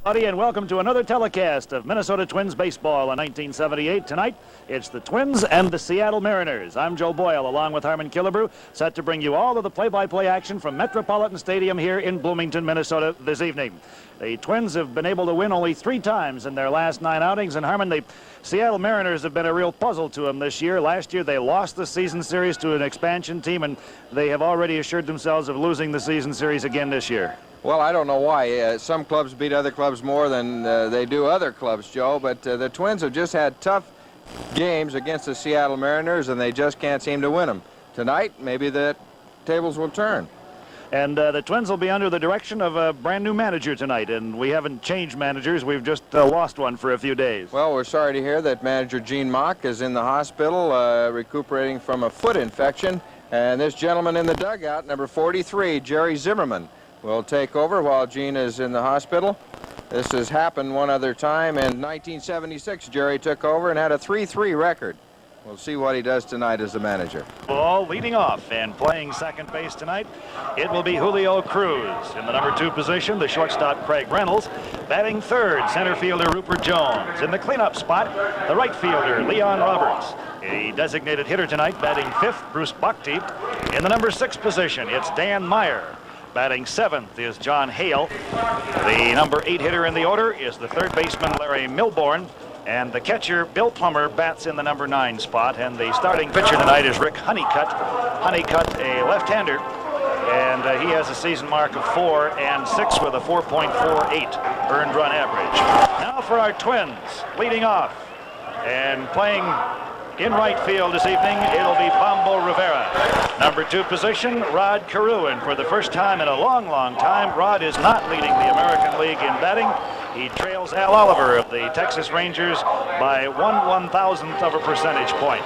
Howdy, and welcome to another telecast of Minnesota Twins baseball in 1978. Tonight, it's the Twins and the Seattle Mariners. I'm Joe Boyle, along with Harmon Killebrew, set to bring you all of the play-by-play action from Metropolitan Stadium here in Bloomington, Minnesota this evening. The Twins have been able to win only 3 times in their last 9 outings, and Harmon, the Seattle Mariners have been a real puzzle to them this year. Last year, they lost the season series to an expansion team, and they have already assured themselves of losing the season series again this year. Well, I don't know why. Some clubs beat other clubs more than they do other clubs, Joe, but the Twins have just had tough games against the Seattle Mariners, and they just can't seem to win them. Tonight, maybe the tables will turn. And the Twins will be under the direction of a brand new manager tonight, and we haven't changed managers. We've just lost one for a few days. Well, we're sorry to hear that manager Gene Mock is in the hospital recuperating from a foot infection, and this gentleman in the dugout, number 43, Jerry Zimmerman, will take over while Gene is in the hospital. This has happened one other time. In 1976, Jerry took over and had a 3-3 record. We'll see what he does tonight as the manager. Ball leading off and playing second base tonight, it will be Julio Cruz. In the number 2 position, the shortstop Craig Reynolds. Batting third, center fielder Rupert Jones. In the cleanup spot, the right fielder Leon Roberts. A designated hitter tonight, batting 5th, Bruce Bhakti. In the number 6 position, it's Dan Meyer. Batting 7th is John Hale. The number 8 hitter in the order is the third baseman Larry Milbourne. And the catcher Bill Plummer bats in the number 9 spot. And the starting pitcher tonight is Rick Honeycutt. Honeycutt, a left-hander. And he has a season mark of 4 and 6 with a 4.48 earned run average. Now for our Twins, leading off and playing in right field this evening, it'll be Bombo Rivera. Number 2 position, Rod Carew. And for the first time in a long, long time, Rod is not leading the American League in batting. He trails Al Oliver of the Texas Rangers by 1/1000th of a percentage point.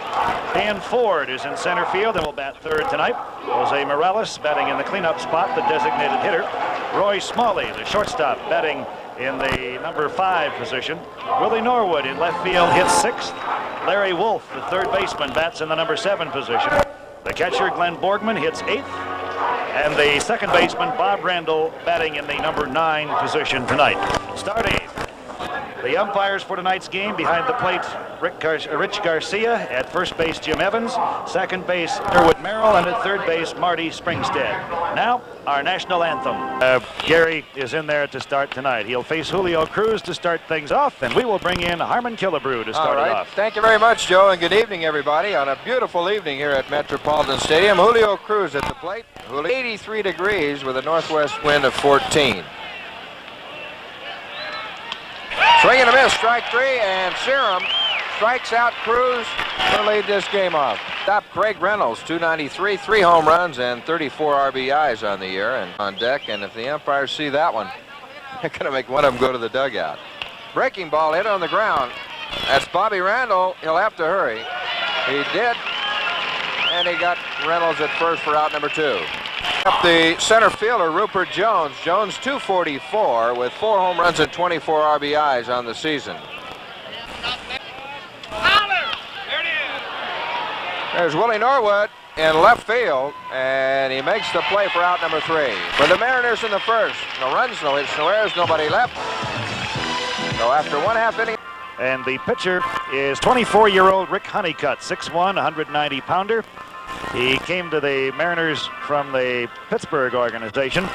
Dan Ford is in center field and will bat third tonight. Jose Morales batting in the cleanup spot, the designated hitter. Roy Smalley, the shortstop, batting in the number 5 position. Willie Norwood in left field hits 6th. Larry Wolf, the third baseman, bats in the number 7 position. The catcher, Glenn Borgman, hits 8th. And the second baseman, Bob Randall, batting in the number 9 position tonight. Starting the umpires for tonight's game: behind the plate, Rich Garcia; at first base, Jim Evans; second base, Derwood Merrill; and at third base, Marty Springstead. Now, our national anthem. Gary is in there to start tonight. He'll face Julio Cruz to start things off, and we will bring in Harmon Killebrew to start it off. Thank you very much, Joe, and good evening, everybody, on a beautiful evening here at Metropolitan Stadium. Julio Cruz at the plate. 83 degrees with a northwest wind of 14. Swing and a miss, strike 3, and Serum strikes out Cruz to lead this game off. Top Craig Reynolds, 293, 3 home runs and 34 RBIs on the year and on deck. And if the umpires see that one, they're going to make one of them go to the dugout. Breaking ball hit on the ground. That's Bobby Randall. He'll have to hurry. He did, and he got Reynolds at first for out number 2. Up the center fielder, Rupert Jones. Jones, 244 with 4 home runs and 24 RBIs on the season. There's Willie Norwood in left field, and he makes the play for out number 3. For the Mariners in the first, no runs, no hits, no errors, nobody left. So after 1/2 inning. And the pitcher is 24-year-old Rick Honeycutt, 6'1", 190-pounder. He came to the Mariners from the Pittsburgh organization.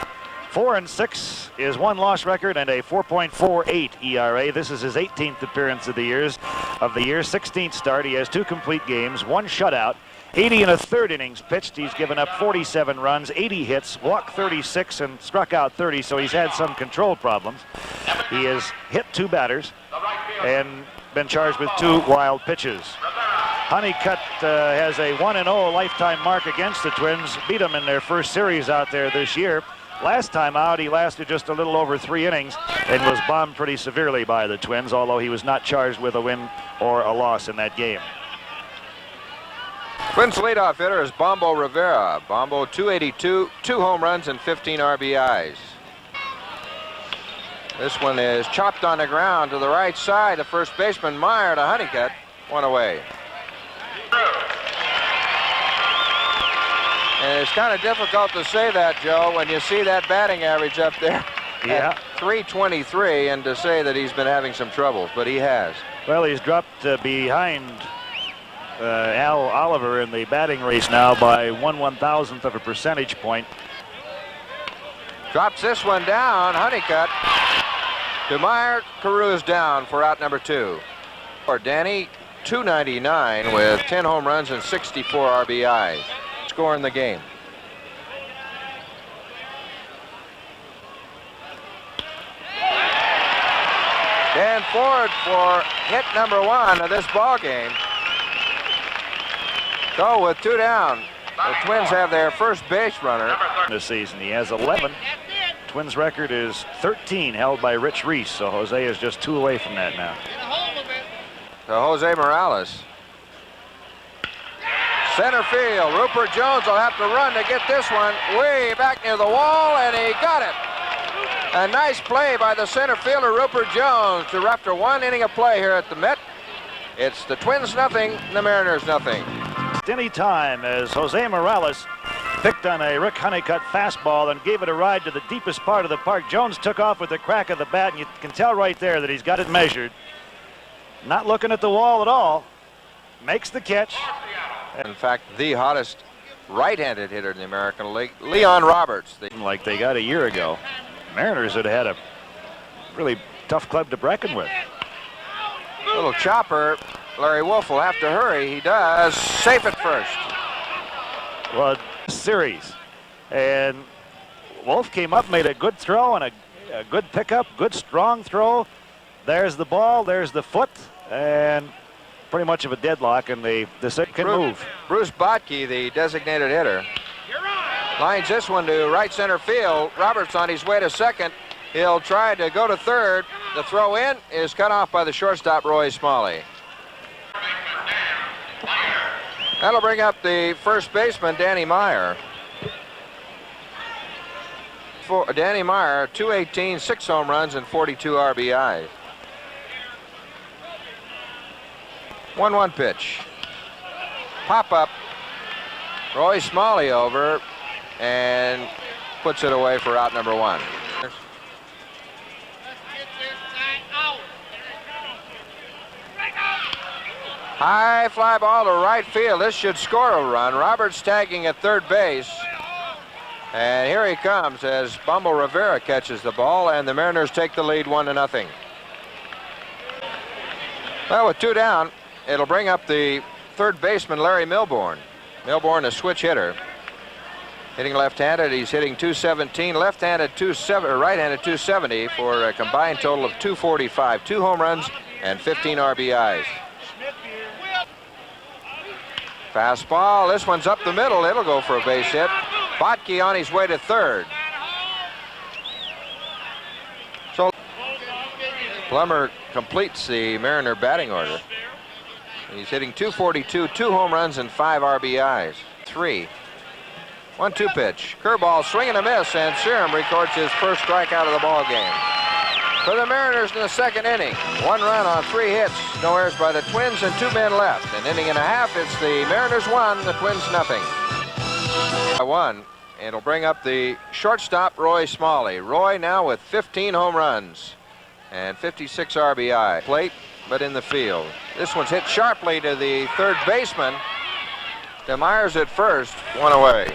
4 and 6 is 1-loss record and a 4.48 ERA. This is his 18th appearance of the year, 16th start. He has 2 complete games, 1 shutout, 80 1/3 innings pitched. He's given up 47 runs, 80 hits, walked 36, and struck out 30, so he's had some control problems. He has hit 2 batters and been charged with 2 wild pitches. Honeycutt has a 1-0 lifetime mark against the Twins. Beat them in their first series out there this year. Last time out, he lasted just a little over 3 innings and was bombed pretty severely by the Twins, although he was not charged with a win or a loss in that game. Twins leadoff hitter is Bombo Rivera. Bombo, 282, 2 home runs and 15 RBIs. This one is chopped on the ground to the right side. The first baseman, Meyer, to Honeycutt. 1 away. And it's kind of difficult to say that, Joe, when you see that batting average up there. Yeah. at 323, and to say that he's been having some troubles, but he has. Well, he's dropped behind Al Oliver in the batting race now by 1/1000th of a percentage point. Drops this one down. Honeycutt. DeMeyer, Cruz down for out number 2. For Danny, 299 with 10 home runs and 64 RBIs. Score in the game. Dan Ford for hit number 1 of this ball game. So with 2 down, the Twins have their first base runner This season, he has 11. Twins record is 13, held by Rich Reese. So Jose is just 2 away from that now. to Jose Morales. Center field. Rupert Jones will have to run to get this one way back near the wall, and he got it. A nice play by the center fielder, Rupert Jones, to after 1 inning of play here at the Met. It's the Twins nothing, the Mariners nothing. Any time as Jose Morales picked on a Rick Honeycutt fastball and gave it a ride to the deepest part of the park. Jones took off with the crack of the bat, and you can tell right there that he's got it measured. Not looking at the wall at all. Makes the catch. In fact, the hottest right-handed hitter in the American League, Leon Roberts. Like they got a year ago. Mariners had had a really tough club to reckon with. Little chopper. Larry Wolf will have to hurry. He does. Safe at first. Well, series. And Wolf came up, made a good throw and a good pickup, good strong throw. There's the ball, there's the foot, and pretty much of a deadlock, and the second can move. Bruce Botke, the designated hitter, lines this one to right center field. Roberts on his way to second. He'll try to go to third. The throw in is cut off by the shortstop, Roy Smalley. That'll bring up the first baseman, Danny Meyer. For Danny Meyer, 218, 6 home runs, and 42 RBIs. 1-1 pitch. Pop up. Roy Smalley over and puts it away for out number 1. High fly ball to right field. This should score a run. Roberts tagging at third base. And here he comes as Bumble Rivera catches the ball, and the Mariners take the lead 1-0. Well, with 2 down, it'll bring up the third baseman, Larry Milbourne. Milbourne, a switch hitter. Hitting left-handed, he's hitting .217, left-handed right-handed .270 for a combined total of .245, 2 home runs and 15 RBIs. Fastball, this one's up the middle, it'll go for a base hit. Botke on his way to third. So Plummer completes the Mariner batting order. He's hitting .242, 2 home runs and 5 RBIs. 3. 1-2 pitch. Curveball, swing and a miss, and Serum records his first strikeout of the ball game. For the Mariners in the second inning, 1 run on 3 hits, no errors by the Twins, and 2 men left. An inning and a half, it's the Mariners 1, the Twins nothing. 1, and it'll bring up the shortstop, Roy Smalley. Roy now with 15 home runs and 56 RBI. Plate, but in the field. This one's hit sharply to the third baseman. DeMeyer's at first, 1 away.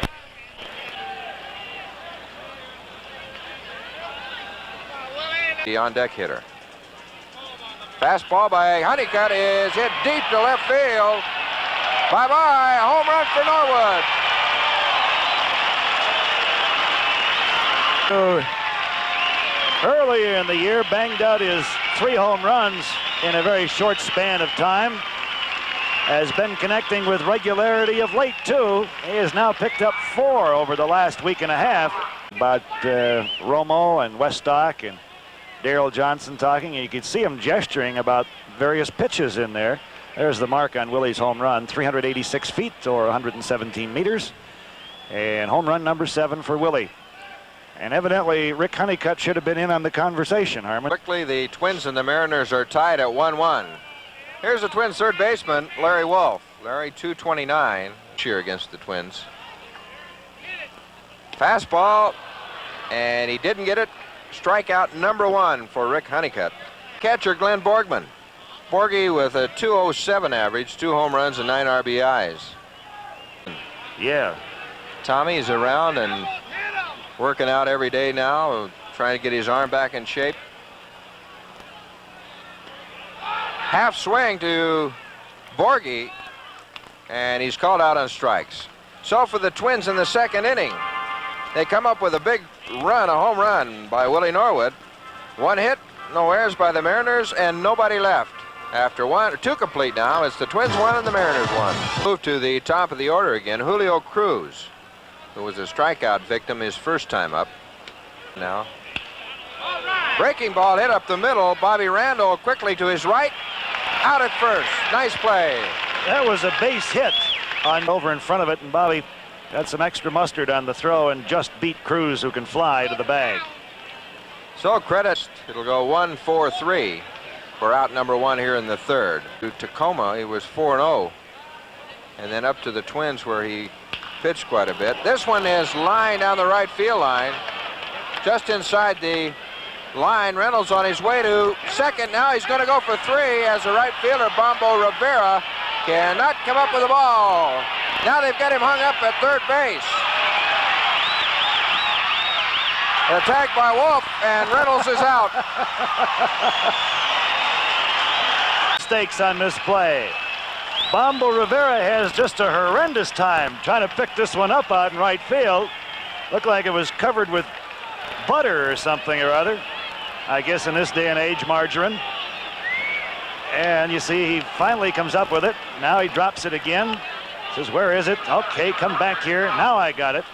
The on-deck hitter. Fastball by Honeycutt is hit deep to left field. Bye-bye, home run for Norwood. Early in the year, banged out his 3 home runs in a very short span of time. Has been connecting with regularity of late, too. He has now picked up 4 over the last week and a half. About Romo and Weststock and Daryl Johnson talking, and you can see him gesturing about various pitches in there. There's the mark on Willie's home run, 386 feet or 117 meters. And home run number 7 for Willie. And evidently, Rick Honeycutt should have been in on the conversation, Harmon. Quickly, the Twins and the Mariners are tied at 1-1. Here's the Twins' third baseman, Larry Wolf. Larry, 229 cheer against the Twins. Fastball, and he didn't get it. Strikeout number 1 for Rick Honeycutt. Catcher Glenn Borgman. Borgie with a .207 average, 2 home runs and 9 RBIs. Yeah. Tommy's around and working out every day now, trying to get his arm back in shape. Half swing to Borgie, and he's called out on strikes. So for the Twins in the second inning, they come up with a big run, a home run by Willie Norwood. 1 hit, no errors by the Mariners, and nobody left. After 2 complete now, it's the Twins 1 and the Mariners 1. Move to the top of the order again, Julio Cruz, who was a strikeout victim his first time up. Now, breaking ball hit up the middle. Bobby Randall quickly to his right, out at first. Nice play. That was a base hit on over in front of it, and Bobby got some extra mustard on the throw and just beat Cruz, who can fly, to the bag. So credits, it'll go 1-4-3 for out number 1 here in the third. To Tacoma, he was 4-0, and then up to the Twins where he pitched quite a bit. This one is lined down the right field line, just inside the line. Reynolds on his way to second. Now he's going to go for 3 as the right fielder, Bombo Rivera, cannot come up with the ball. Now they've got him hung up at third base. Attacked by Wolf, and Reynolds is out. Mistakes on this play. Bombo Rivera has just a horrendous time trying to pick this one up out in right field. Looked like it was covered with butter or something or other. I guess in this day and age, margarine. And you see, he finally comes up with it. Now he drops it again. Says, where is it? Okay, come back here. Now I got it.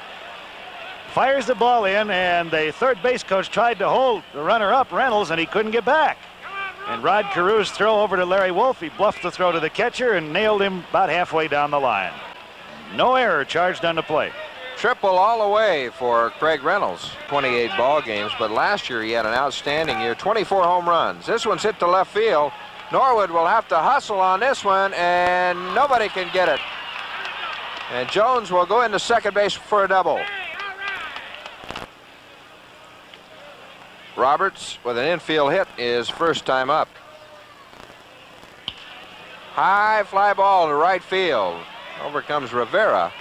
Fires the ball in, and the third base coach tried to hold the runner up, Reynolds, and he couldn't get back. And Rod Carew's throw over to Larry Wolf. He bluffed the throw to the catcher and nailed him about halfway down the line. No error charged on the plate. Triple all the way for Craig Reynolds. 28 ball games, but last year he had an outstanding year. 24 home runs. This one's hit to left field. Norwood will have to hustle on this one, and nobody can get it. And Jones will go into second base for a double. Roberts with an infield hit is first time up. High fly ball to right field. Over comes Rivera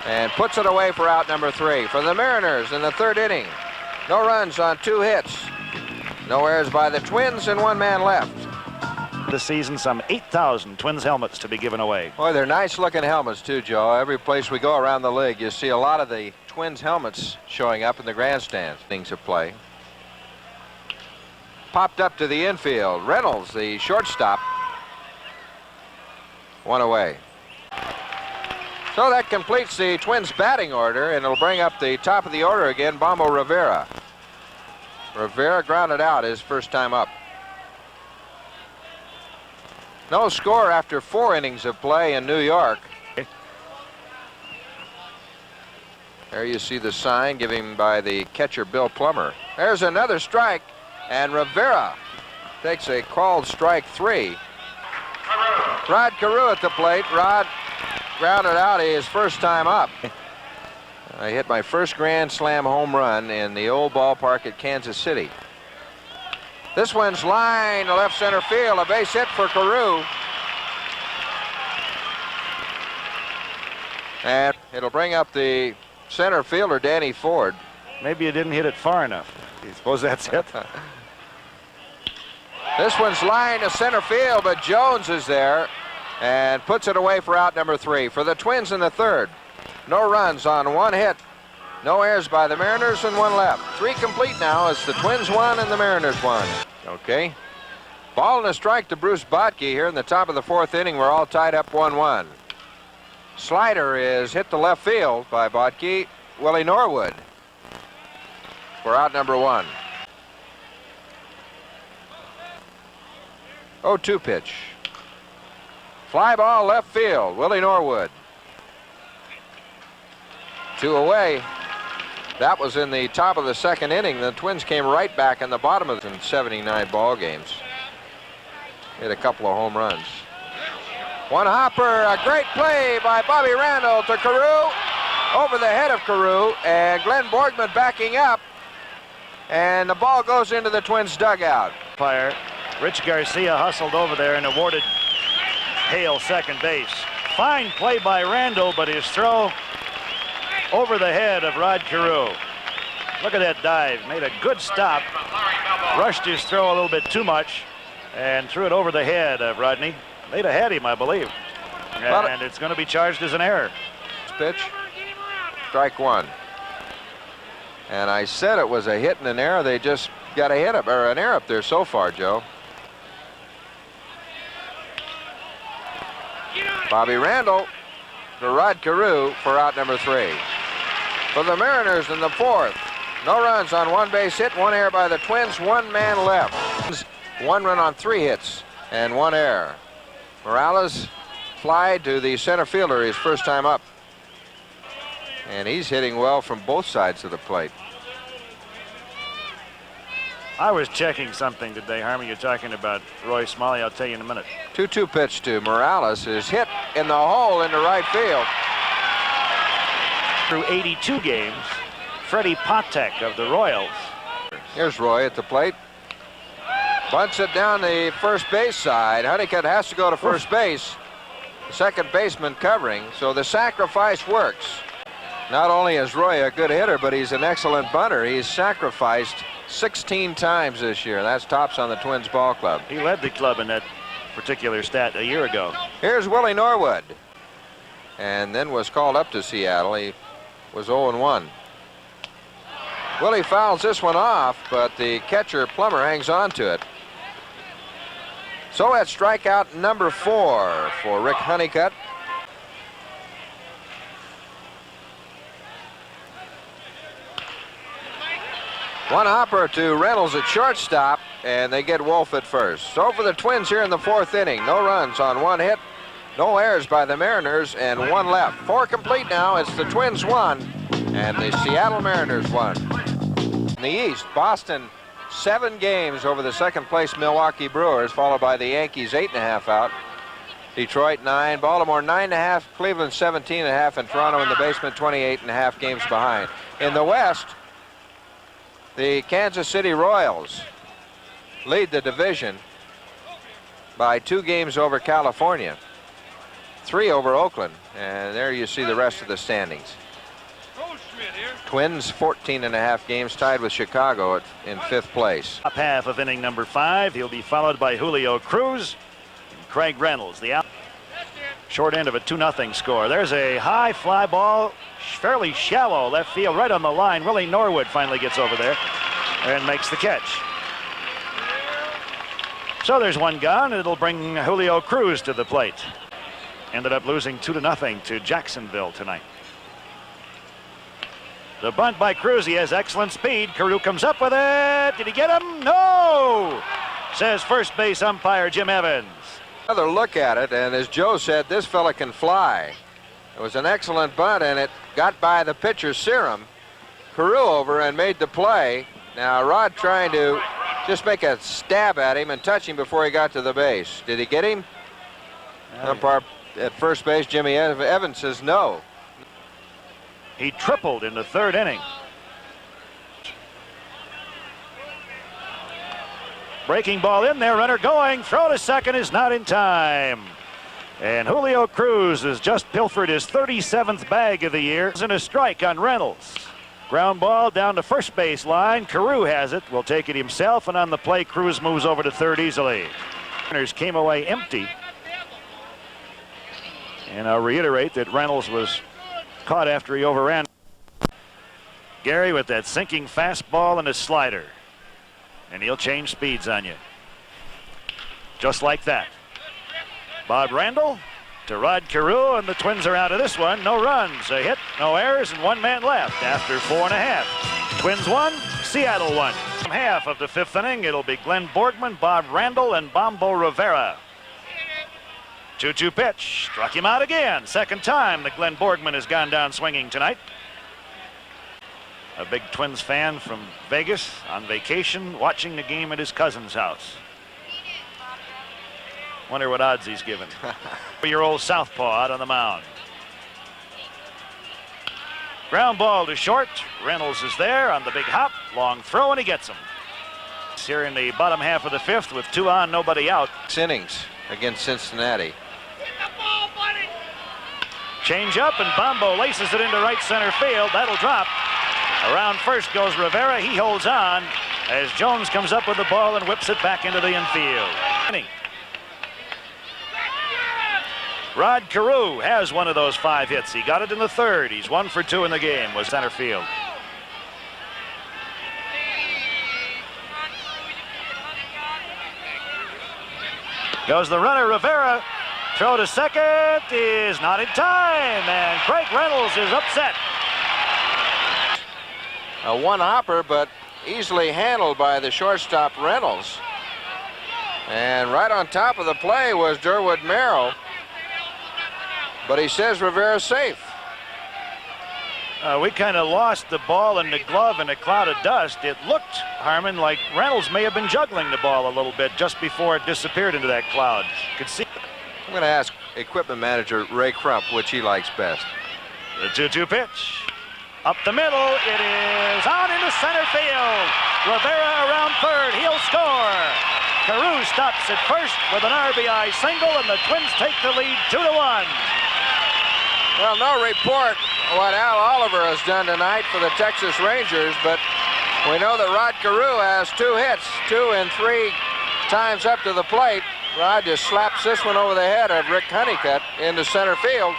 and puts it away for out number 3. For the Mariners in the third inning, no runs on 2 hits. No errors by the Twins and 1 man left. This season, some 8,000 Twins helmets to be given away. Boy, they're nice looking helmets too, Joe. Every place we go around the league, you see a lot of the Twins helmets showing up in the grandstands. Innings of play. Popped up to the infield. Reynolds, the shortstop. 1 away. So that completes the Twins batting order, and it'll bring up the top of the order again, Bombo Rivera. Rivera grounded out his first time up. No score after 4 innings of play in New York. There you see the sign given by the catcher, Bill Plummer. There's another strike, and Rivera takes a called strike 3. Rod Carew at the plate. Rod grounded out his first time up. I hit my first Grand Slam home run in the old ballpark at Kansas City. This one's lined to left center field, a base hit for Carew. And it'll bring up the center fielder, Danny Ford. Maybe you didn't hit it far enough. I suppose that's it. This one's lined to center field, but Jones is there and puts it away for out number 3. For the Twins in the third, no runs on 1 hit. No errors by the Mariners and 1 left. 3 complete now as the Twins 1 and the Mariners 1. Okay. Ball and a strike to Bruce Bottke here in the top of the 4th inning. We're all tied up 1-1. Slider is hit to left field by Bottke. Willie Norwood for out number 1. 0-2 pitch. Fly ball left field. Willie Norwood. 2 away. That was in the top of the 2nd inning. The Twins came right back in the bottom of the 79 ball games. Hit a couple of home runs. One hopper, a great play by Bobby Randall to Carew. Over the head of Carew, and Glenn Borgman backing up. and the ball goes into the Twins dugout. Umpire Rich Garcia hustled over there and awarded Hale second base. Fine play by Randall, but his throw over the head of Rod Carew. Look at that dive. Made a good stop. Rushed his throw a little bit too much and threw it over the head of Rodney. Laid ahead him, I believe. And it's going to be charged as an error. Pitch. Strike one. And I said it was a hit and an error. They just got a hit up or an error up there so far, Joe. Bobby Randall to Rod Carew for out number 3. For the Mariners in the 4th, no runs on 1 base hit, 1 error by the Twins, 1 man left. 1 run on 3 hits and 1 error. Morales fly to the center fielder his first time up. And he's hitting well from both sides of the plate. I was checking something today, Harmon. You're talking about Roy Smalley. I'll tell you in a minute. 2-2 pitch to Morales is hit in the hole into right field. Through 82 games, Freddie Patek of the Royals. Here's Roy at the plate. Bunts it down the first base side. Honeycutt has to go to first base. The second baseman covering, so the sacrifice works. Not only is Roy a good hitter, but he's an excellent bunter. He's sacrificed 16 times this year. That's tops on the Twins ball club. He led the club in that particular stat a year ago. Here's Willie Norwood. And then was called up to Seattle. He was 0-1. Willie fouls this one off, but the catcher Plummer hangs on to it. So at strikeout number 4 for Rick Honeycutt. One hopper to Reynolds at shortstop, and they get Wolf at first. So for the Twins here in the 4th inning, no runs on 1 hit, no errors by the Mariners, and 1 left. 4 complete now. It's the Twins 1, and the Seattle Mariners 1. In the East, Boston 7 games over the 2nd place Milwaukee Brewers, followed by the Yankees 8.5 out. Detroit 9, Baltimore 9.5, Cleveland 17.5, and Toronto in the basement 28.5 games behind. In the West, the Kansas City Royals lead the division by 2 games over California, 3 over Oakland, and there you see the rest of the standings. Twins 14.5 games, tied with Chicago in 5th place. Top half of inning number 5. He'll be followed by Julio Cruz and Craig Reynolds. The out short end of a 2-0 score. There's a high fly ball, fairly shallow left field, right on the line. Willie Norwood finally gets over there and makes the catch. So there's 1 gone. It'll bring Julio Cruz to the plate. Ended up losing 2-0 to Jacksonville tonight. The bunt by Cruz. He has excellent speed. Carew comes up with it. Did he get him? No! Says first base umpire Jim Evans. Another look at it, and as Joe said, this fella can fly. It was an excellent bunt, and it got by the pitcher, Serum. Carew over and made the play. Now Rod trying to just make a stab at him and touch him before he got to the base. Did he get him? Umpire at first base, Jimmy Evans, says no. He tripled in the 3rd inning. Breaking ball in there, runner going, throw to second is not in time. And Julio Cruz has just pilfered his 37th bag of the year. And a strike on Reynolds. Ground ball down to first base line. Carew has it, will take it himself, and on the play, Cruz moves over to third easily. Runners came away empty. And I'll reiterate that Reynolds was caught after he overran Gary with that sinking fastball and a slider. And he'll change speeds on you. Just like that. Bob Randall to Rod Carew, and the Twins are out of this one. No runs, a hit, no errors, and 1 man left after 4.5. Twins 1, Seattle 1. Half of the 5th inning, it'll be Glenn Borgman, Bob Randall, and Bombo Rivera. 2-2 pitch, struck him out again. 2nd time that Glenn Borgman has gone down swinging tonight. A big Twins fan from Vegas on vacation, watching the game at his cousin's house. Wonder what odds he's given. Your old southpaw out on the mound. Ground ball to short. Reynolds is there on the big hop. Long throw, and he gets him. Here in the bottom half of the fifth with 2 on, nobody out. 6 innings against Cincinnati. Change up, and Bombo laces it into right center field. That'll drop. Around first goes Rivera. He holds on as Jones comes up with the ball and whips it back into the infield. Rod Carew has one of those 5 hits. He got it in the third. He's 1 for 2 in the game. Was center field. Goes the runner, Rivera. Throw to second is not in time, and Craig Reynolds is upset. A one-hopper, but easily handled by the shortstop Reynolds. And right on top of the play was Durwood Merrill. But he says Rivera's safe. We kind of lost the ball and the glove in a cloud of dust. It looked, Harmon, like Reynolds may have been juggling the ball a little bit just before it disappeared into that cloud. Could see. I'm going to ask equipment manager Ray Crump which he likes best. The 2-2 pitch. Up the middle. It is on into center field. Rivera around third. He'll score. Carew stops at first with an RBI single, and the Twins take the lead 2-1. Well, no report what Al Oliver has done tonight for the Texas Rangers, but we know that Rod Carew has 2 hits, 2 and 3 times up to the plate. Rod just slaps this one over the head of Rick Honeycutt into center field,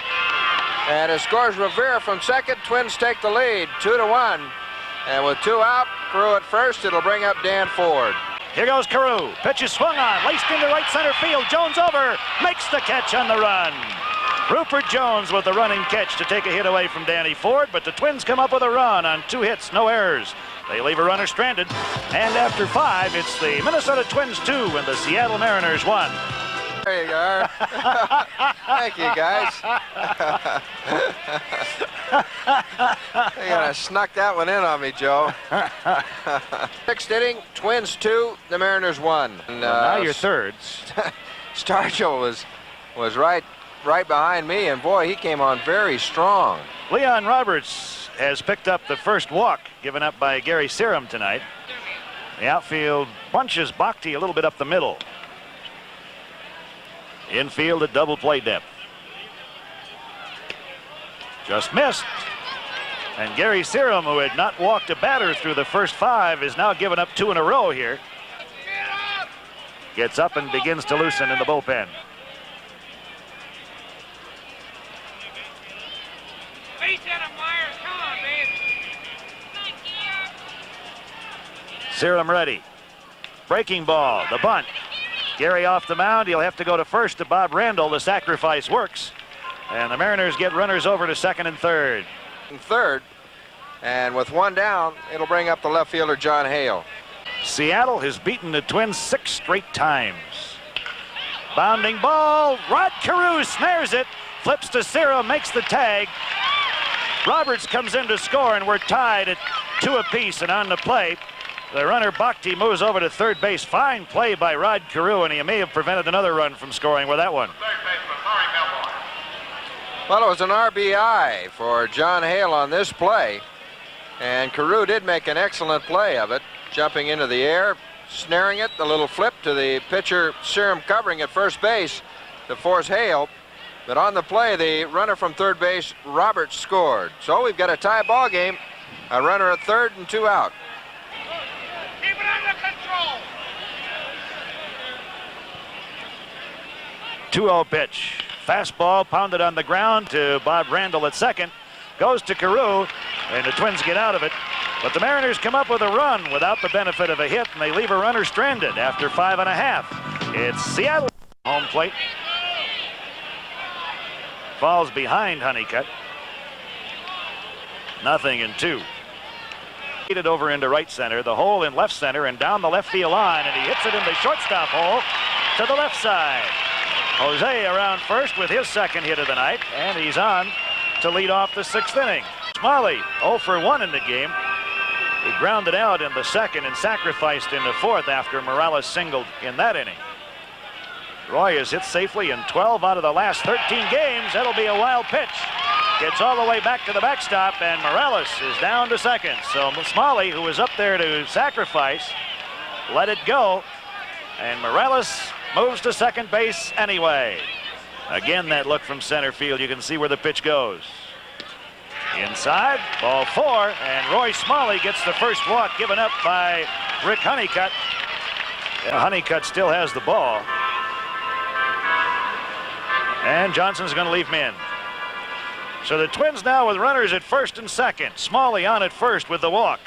and it scores Rivera from second. Twins take the lead 2-1, and with 2 out, Carew at first, it'll bring up Dan Ford. Here goes Carew. Pitch is swung on, laced into right center field. Jones over, makes the catch on the run. Rupert Jones with the running catch to take a hit away from Danny Ford, but the Twins come up with a run on 2 hits, no errors. They leave a runner stranded, and after 5, it's the Minnesota Twins 2 and the Seattle Mariners 1. There you are. Thank you, guys. You kind of snuck that one in on me, Joe. 6th inning, Twins 2, the Mariners 1. And, now your thirds. Stargell was right behind me, and boy, he came on very strong. Leon Roberts has picked up the first walk given up by Gary Serum tonight. The outfield bunches Bhakti a little bit up the middle. Infield at double play depth. Just missed. And Gary Serum, who had not walked a batter through the first 5, is now given up 2 in a row here. Gets up and begins to loosen in the bullpen. Serum ready. Breaking ball, the bunt. Gary off the mound. He'll have to go to first to Bob Randall. The sacrifice works. And the Mariners get runners over to second and third. And with 1 down, it'll bring up the left fielder John Hale. Seattle has beaten the Twins 6 straight times. Bounding ball. Rod Carew snares it. Flips to Serum, makes the tag. Roberts comes in to score, and we're tied at 2 apiece. And on the plate, the runner Bhakti moves over to third base. Fine play by Rod Carew, and he may have prevented another run from scoring with that one. Well, it was an RBI for John Hale on this play, and Carew did make an excellent play of it, jumping into the air, snaring it, the little flip to the pitcher Serum covering at first base to force Hale. But on the play, the runner from third base, Roberts, scored. So we've got a tie ball game, a runner at third and 2 out. Keep it under control. 2-0 pitch. Fastball pounded on the ground to Bob Randall at second. Goes to Carew, and the Twins get out of it. But the Mariners come up with a run without the benefit of a hit, and they leave a runner stranded after 5.5. It's Seattle home plate. Falls behind Honeycutt. 0-2. It over into right center, the hole in left center, and down the left field line, and he hits it in the shortstop hole to the left side. Jose around first with his second hit of the night, and he's on to lead off the 6th inning. Smalley 0 for 1 in the game. He grounded out in the second and sacrificed in the 4th after Morales singled in that inning. Roy has hit safely in 12 out of the last 13 games. That'll be a wild pitch. gets all the way back to the backstop, and Morales is down to second. So Smalley, who was up there to sacrifice, let it go, and Morales moves to second base anyway. Again, that look from center field. You can see where the pitch goes. Inside, ball 4, and Roy Smalley gets the first walk given up by Rick Honeycutt. And Honeycutt still has the ball. And Johnson's going to leave him in. So the Twins now with runners at first and second. Smalley on at first with the walk.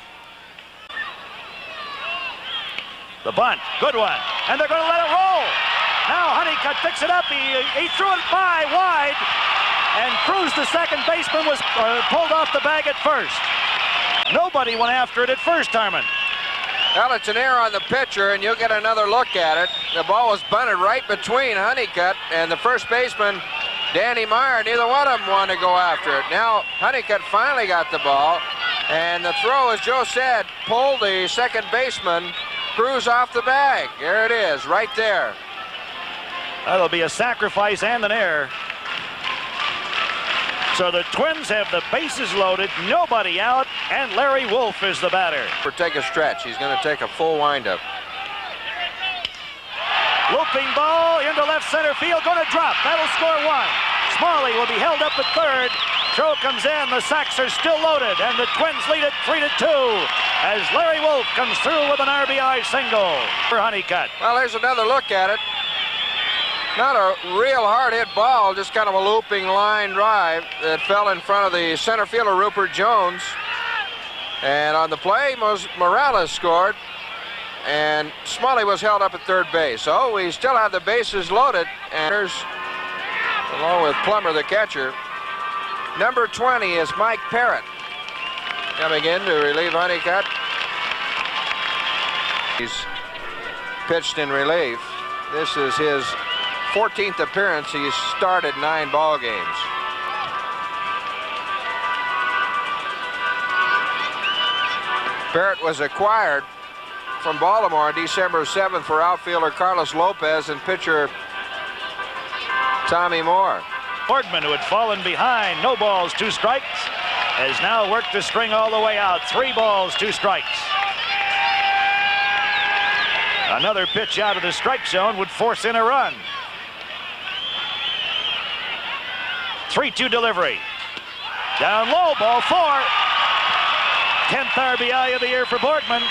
The bunt, good one, and they're going to let it roll. Now Honeycutt picks it up. He threw it by wide, and Cruz, the second baseman, was pulled off the bag at first. Nobody went after it at first, Harmon. Well, it's an error on the pitcher, and you'll get another look at it. The ball was bunted right between Honeycutt and the first baseman, Danny Meyer. Neither one of them wanted to go after it. Now Honeycutt finally got the ball, and the throw, as Joe said, pulled the second baseman, Cruz, off the bag. There it is, right there. That'll be a sacrifice and an error. So the Twins have the bases loaded, nobody out, and Larry Wolf is the batter. Take a stretch. He's going to take a full windup. Looping ball into left center field, going to drop. That'll score 1. Smalley will be held up at third. Throw comes in, the sacks are still loaded, and the Twins lead it 3-2 as Larry Wolf comes through with an RBI single for Honeycutt. Well, there's another look at it. Not a real hard-hit ball, just kind of a looping line drive that fell in front of the center fielder, Rupert Jones. And on the play, Morales scored, and Smalley was held up at third base. So we still have the bases loaded, and there's, along with Plummer, the catcher. Number 20 is Mike Parrott coming in to relieve Honeycutt. He's pitched in relief. This is his 14th appearance. He's started 9 ball games. Parrott was acquired from Baltimore on December 7th for outfielder Carlos Lopez and pitcher Tommy Moore. Borgman, who had fallen behind, no balls, 2 strikes, has now worked the string all the way out. 3 balls, 2 strikes. Another pitch out of the strike zone would force in a run. 3-2 delivery. Down low, ball 4. 10th RBI of the year for Borgman.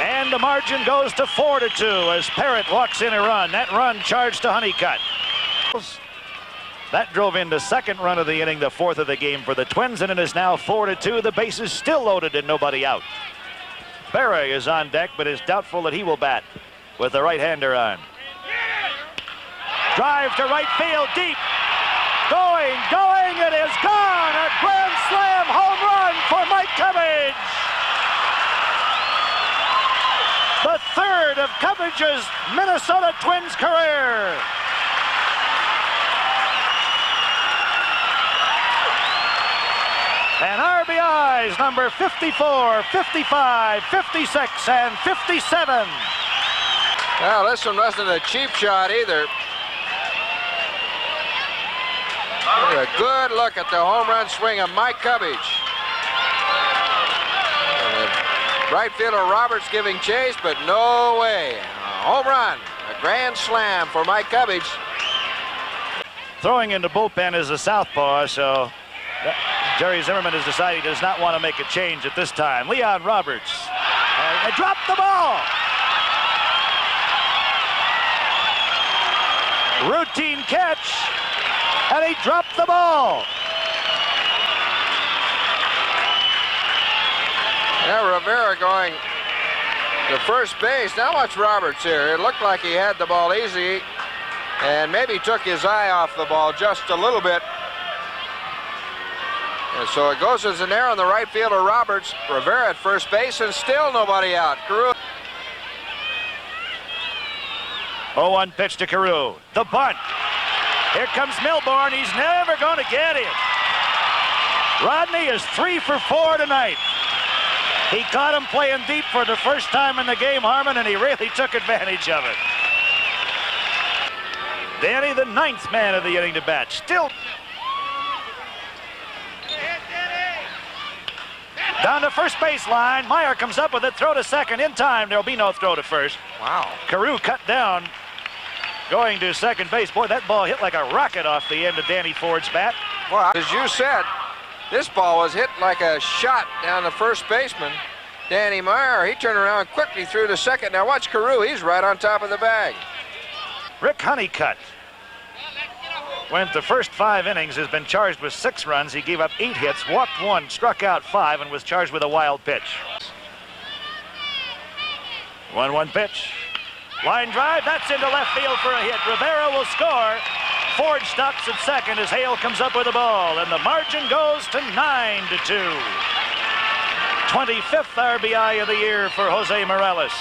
And the margin goes to 4-2 as Parrott walks in a run. That run charged to Honeycutt. That drove into second run of the inning, the 4th of the game for the Twins, and it is now 4-2. The bases still loaded and nobody out. Berra is on deck, but is doubtful that he will bat with the right-hander on. Drive to right field, deep. Going, it is gone. A grand slam home run for Mike Cubbage. The 3rd of Cubbage's Minnesota Twins career. And RBIs number 54, 55, 56, and 57. Well, this one wasn't a cheap shot either. A good look at the home run swing of Mike Cubbage. Right fielder Roberts giving chase, but no way. A home run, a grand slam for Mike Cubbage. Throwing into bullpen is a southpaw, so Jerry Zimmerman has decided he does not want to make a change at this time. Leon Roberts. And they dropped the ball. Routine catch. And he dropped the ball. Now Rivera going to first base. Now watch Roberts here. It looked like he had the ball easy and maybe took his eye off the ball just a little bit. And so it goes as an error on the right fielder Roberts. Rivera at first base and still nobody out. Carew. 0-1 pitch to Carew. The bunt. Here comes Milbourne. He's never going to get it. Rodney is 3 for 4 tonight. He caught him playing deep for the first time in the game, Harmon, and he really took advantage of it. Danny, the 9th man of the inning to bat. Still down to first baseline. Meyer comes up with it. Throw to second in time. There'll be no throw to first. Wow. Carew cut down. Going to second base. Boy, that ball hit like a rocket off the end of Danny Ford's bat. Well, as you said, this ball was hit like a shot down the first baseman, Danny Meyer. He turned around quickly through to second. Now watch Carew. He's right on top of the bag. Rick Honeycutt went the first 5 innings, has been charged with 6 runs. He gave up 8 hits, walked 1, struck out 5, and was charged with a wild pitch. 1-1 pitch. Line drive, that's into left field for a hit. Rivera will score. Ford stops at second as Hale comes up with the ball, and the margin goes to 9-2. 25th RBI of the year for Jose Morales.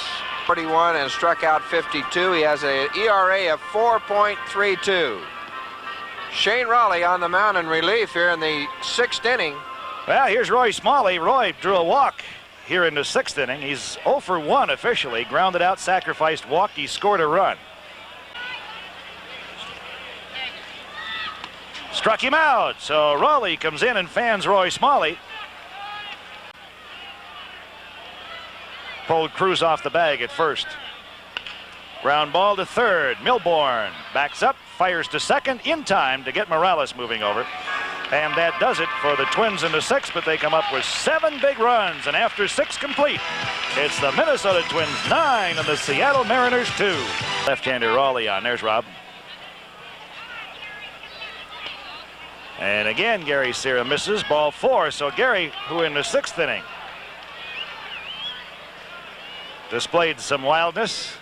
41 and struck out 52. He has an ERA of 4.32. Shane Raleigh on the mound in relief here in the 6th inning. Well, here's Roy Smalley. Roy drew a walk here in the 6th inning. He's 0 for 1 officially. Grounded out, sacrificed, walked. He scored a run. Struck him out. So Raleigh comes in and fans Roy Smalley. Pulled Cruz off the bag at first. Ground ball to third. Milbourne backs up, fires to second in time to get Morales moving over. And that does it for the Twins in the 6th, but they come up with 7 big runs. And after 6 complete, it's the Minnesota Twins 9 and the Seattle Mariners 2. Left-hander Raleigh on. There's Rob. And again, Gary Cira misses. Ball 4. So Gary, who in the 6th inning displayed some wildness,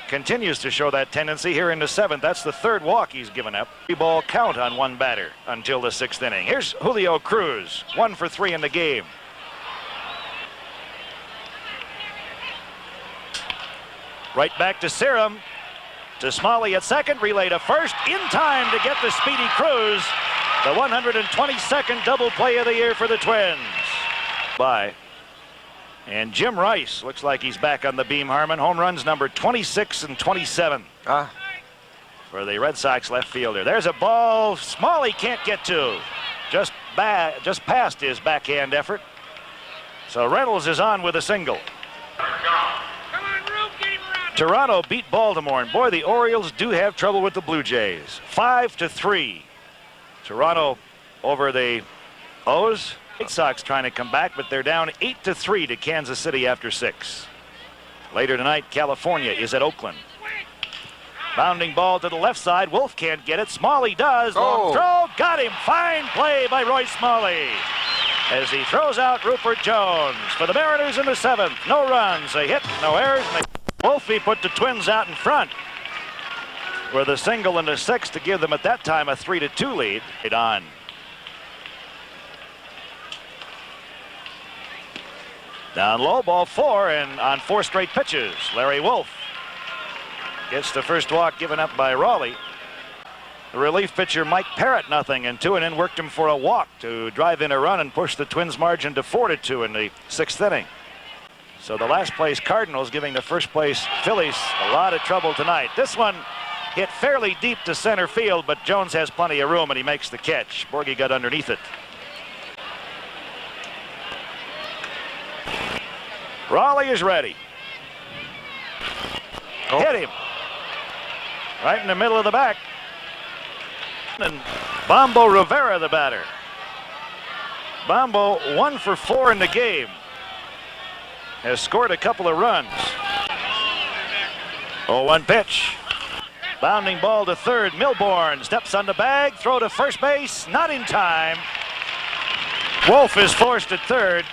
continues to show that tendency here in the 7th. That's the 3rd walk he's given up. 3-ball count on 1 batter until the 6th inning. Here's Julio Cruz, 1 for 3 in the game. Right back to Cira. To Smalley at second, relay to first, in time to get the speedy Cruz. The 122nd double play of the year for the Twins. Bye. And Jim Rice looks like he's back on the beam, Harmon. Home runs number 26 and 27 for the Red Sox left fielder. There's a ball Smalley can't get to. Just past his backhand effort. So Reynolds is on with a single. Toronto beat Baltimore, and boy, the Orioles do have trouble with the Blue Jays. 5-3. Toronto over the O's. White Sox trying to come back, but they're down 8-3 to Kansas City after 6. Later tonight, California is at Oakland. Bounding ball to the left side. Wolf can't get it. Smalley does. Long throw. Got him. Fine play by Roy Smalley as he throws out Rupert Jones. For the Mariners in the 7th. No runs, a hit, no errors. Wolfie put the Twins out in front with a single in the 6th to give them at that time a 3-2 lead. On. Down low, ball 4, and on 4 straight pitches, Larry Wolf gets the first walk given up by Raleigh. The relief pitcher Mike Parrott, nothing, and 2 in worked him for a walk to drive in a run and push the Twins' margin to 4-2 in the 6th inning. So the last place Cardinals giving the first place Phillies a lot of trouble tonight. This one hit fairly deep to center field, but Jones has plenty of room and he makes the catch. Borgie got underneath it. Raleigh is ready. Hit him. Right in the middle of the back. And Bombo Rivera, the batter. Bombo 1 for 4 in the game. Has scored a couple of runs. 0-1 pitch. Bounding ball to third. Milbourne steps on the bag. Throw to first base. Not in time. Wolf is forced at third.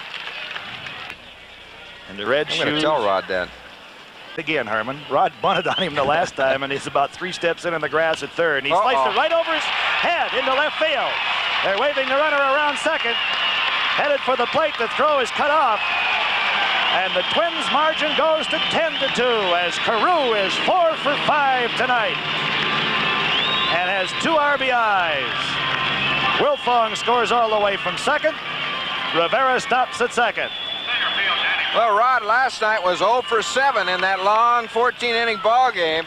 And the red shoes. I'm going to tell Rod that. Again, Herman. Rod bunted on him the last time, and he's about 3 steps in the grass at third. And he sliced it right over his head into left field. They're waving the runner around second. Headed for the plate. The throw is cut off. And the Twins' margin goes to 10-2 as Carew is 4 for 5 tonight and has 2 RBIs. Wilfong scores all the way from second. Rivera stops at second. Well, Rod, last night was 0 for 7 in that long 14-inning ball game.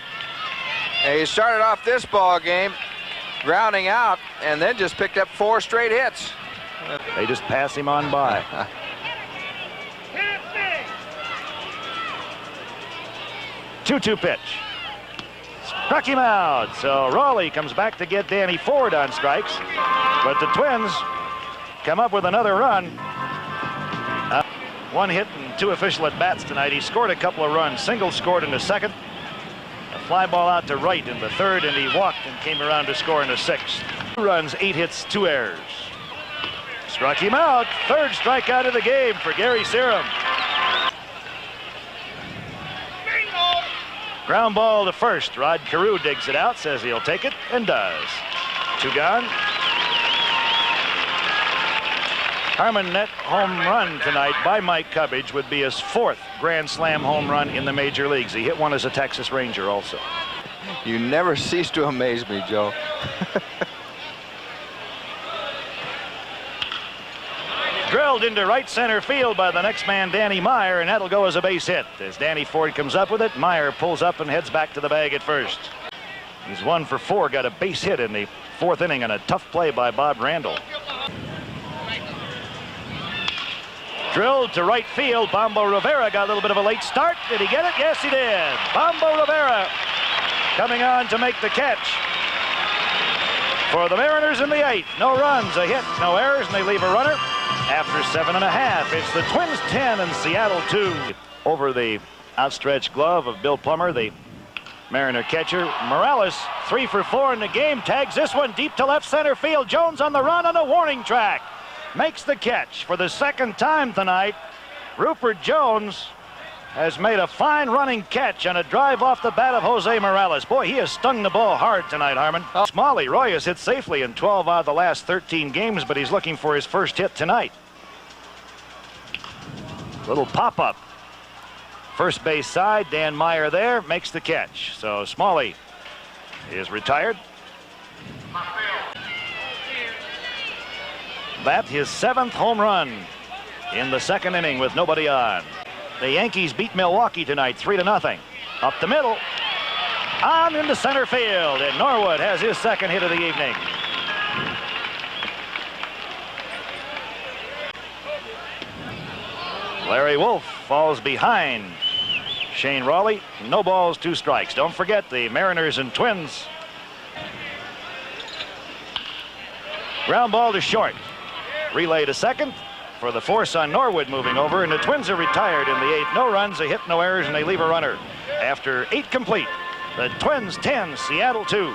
He started off this ball game grounding out and then just picked up 4 straight hits. They just pass him on by. Hit it big. 2-2 pitch. Struck him out. So Raleigh comes back to get Danny Ford on strikes. But the Twins come up with another run. 1 hit and 2 official at bats tonight. He scored a couple of runs. Single scored in the second. A fly ball out to right in the third, and he walked and came around to score in the sixth. 2 runs, 8 hits, 2 errors. Struck him out. 3rd strikeout of the game for Gary Serum. Bingo. Ground ball to first. Rod Carew digs it out, says he'll take it, and does. 2 gone. Harmon net home run tonight by Mike Cubbage would be his 4th Grand Slam home run in the major leagues. He hit one as a Texas Ranger also. You never cease to amaze me, Joe. Drilled into right center field by the next man, Danny Meyer, and that'll go as a base hit. As Danny Ford comes up with it, Meyer pulls up and heads back to the bag at first. He's 1 for 4, got a base hit in the 4th inning, and a tough play by Bob Randall. Drilled to right field. Bombo Rivera got a little bit of a late start. Did he get it? Yes, he did. Bombo Rivera coming on to make the catch for the Mariners in the 8th. No runs, a hit, no errors, and they leave a runner after 7.5. It's the Twins 10 and Seattle 2. Over the outstretched glove of Bill Plummer, the Mariner catcher. Morales 3 for 4 in the game. Tags this one deep to left center field. Jones on the run on a warning track. Makes the catch for the 2nd time tonight. Rupert Jones has made a fine running catch on a drive off the bat of Jose Morales. Boy, he has stung the ball hard tonight, Harmon. Smalley, Roy has hit safely in 12 out of the last 13 games, but he's looking for his first hit tonight. Little pop-up. First base side, Dan Meyer there, makes the catch. So Smalley is retired. That his 7th home run in the 2nd inning with nobody on. The Yankees beat Milwaukee tonight 3-0. Up the middle, on into center field, and Norwood has his 2nd hit of the evening. Larry Wolf falls behind Shane Raleigh. No balls, 2 strikes. Don't forget the Mariners and Twins. Ground ball to short. Relay to second for the force on Norwood moving over, and the Twins are retired in the 8th. No runs, a hit, no errors, and they leave a runner. After 8 complete, the Twins 10, Seattle 2.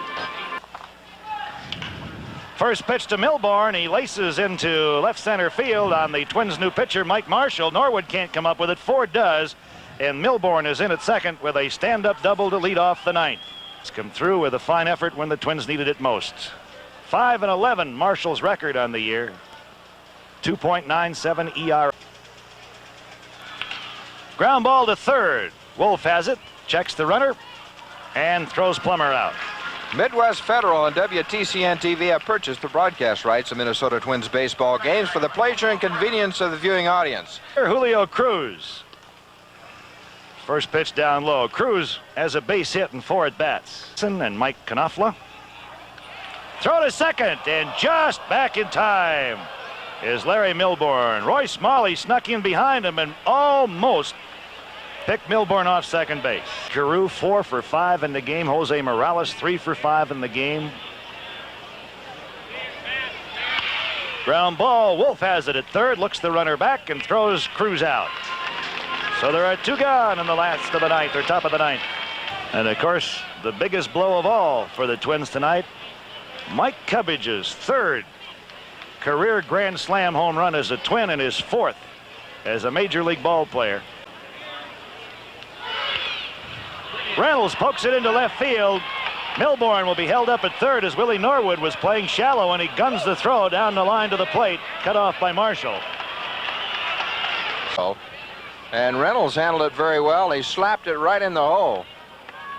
First pitch to Milbourne. He laces into left center field on the Twins' new pitcher, Mike Marshall. Norwood can't come up with it. Ford does, and Milbourne is in at second with a stand-up double to lead off the 9th. It's come through with a fine effort when the Twins needed it most. 5-11, Marshall's record on the year. 2.97 ERA. Ground ball to third. Wolf has it, checks the runner, and throws Plummer out. Midwest Federal and WTCN TV have purchased the broadcast rights of Minnesota Twins baseball games for the pleasure and convenience of the viewing audience. Julio Cruz. First pitch down low. Cruz has a base hit and 4 at bats. And Mike Knopfler. Throw to second, and just back in time is Larry Milbourne. Roy Smalley snuck in behind him and almost picked Milbourne off second base. Carew 4 for 5 in the game. Jose Morales 3 for 5 in the game. Ground ball. Wolf has it at third, looks the runner back and throws Cruz out. So there are 2 gone in the last of the 9th, or top of the 9th. And of course, the biggest blow of all for the Twins tonight, Mike Cubbage's 3rd career Grand Slam home run as a Twin and his 4th as a major league ball player. Reynolds pokes it into left field. Milbourne will be held up at third as Willie Norwood was playing shallow, and he guns the throw down the line to the plate, cut off by Marshall. And Reynolds handled it very well. He slapped it right in the hole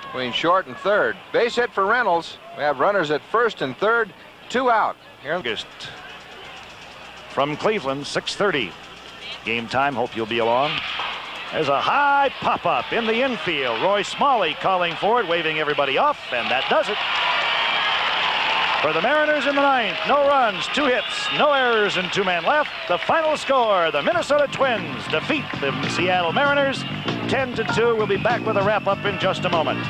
between short and third. Base hit for Reynolds. We have runners at first and third, 2 out. Here August from Cleveland, 6:30 game time. Hope you'll be along. There's a high pop-up in the infield. Roy Smalley calling for it, waving everybody off, and that does it. For the Mariners in the ninth, no runs, 2 hits, no errors, and 2 men left. The final score, the Minnesota Twins defeat the Seattle Mariners 10-2. We'll be back with a wrap-up in just a moment.